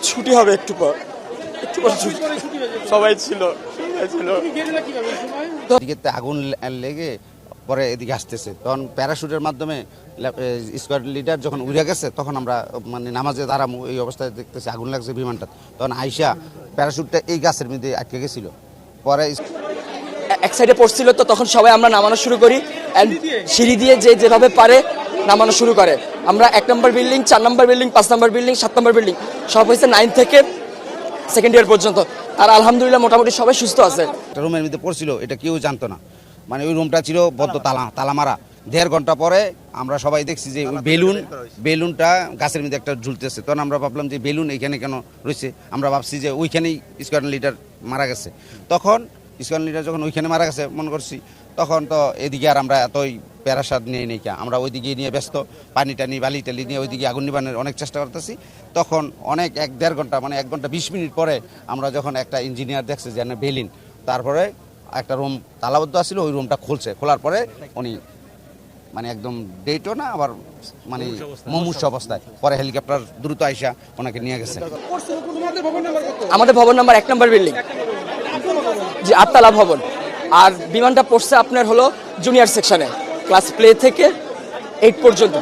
ছুটি হবে একটু পর ছুটি। সবাই ছিল এদিকে আগুন লেগে পরে এদিকে আসতেছে, তখন প্যারাশুটের মাধ্যমে স্কোয়াড লিডার যখন উড়ে গেছে তখন আমরা মানে নামাজে দাঁড়ামু এই অবস্থায় দেখতেছি আগুন লাগছে বিমানটা, তখন আইসা প্যারাশুটটা এই গাছের মধ্যে আটকে গেছিল। পরে এক সাইডে পড়ছিল, তো তখন সবাই আমরা নামানো শুরু করি, সিঁড়ি দিয়ে যে যেভাবে পারে নামানো শুরু করে। আমরা 1 নম্বর বিল্ডিং, 4 নম্বর বিল্ডিং, 5 নম্বর বিল্ডিং, 7 নম্বর বিল্ডিং সব হয়েছে 9 থেকে সেকেন্ড ইয়ার পর্যন্ত। আর আলহামদুলিল্লাহ মোটামুটি সবাই সুস্থ আছে। রুমের মধ্যে পড়ছিল, এটা কেউ জানতো না, মানে ওই রুমটা ছিল বদ্ধ তালা মারা। 1.5 ঘন্টা পরে আমরা সবাই দেখছি যে বেলুনটা গাছের মধ্যে একটা ঝুলতেছে, তখন আমরা ভাবলাম যে বেলুন এখানে কেন রয়েছে, আমরা ভাবছি যে ওইখানেই স্কোয়াড লিডার মারা গেছে। তখন স্কোয়াড লিডার যখন ওইখানে মারা গেছে মনে করছি, তখন তো এদিকে আর আমরা এতই প্যারাসাদ নিয়ে নেই, আমরা ওইদিকে নিয়ে ব্যস্ত, পানি টানি বালি টালি নিয়ে ওইদিকে আগুন নিবানোর অনেক চেষ্টা করতেছি। তখন অনেক 1.5 ঘন্টা মানে 1 ঘন্টা 20 মিনিট পরে আমরা যখন একটা ইঞ্জিনিয়ার দেখছে যে বেলিন, তারপরে একটা রুম তালাবদ্ধ আসছিল, ওই রুমটা খুলছে, খোলার পরে উনি মানে একদম ডেটও না আবার মানে মুমূর্ষ অবস্থায়, পরে হেলিকপ্টার দ্রুত আইসা ওনাকে নিয়ে গেছে। আমাদের ভবন নাম্বার 1 নম্বর বিল্ডিং, যে 8 তলা ভবন। আর বিমানটা পড়ছে আপনার হলো জুনিয়র সেকশনে, ক্লাস প্লে থেকে 8 পর্যন্ত।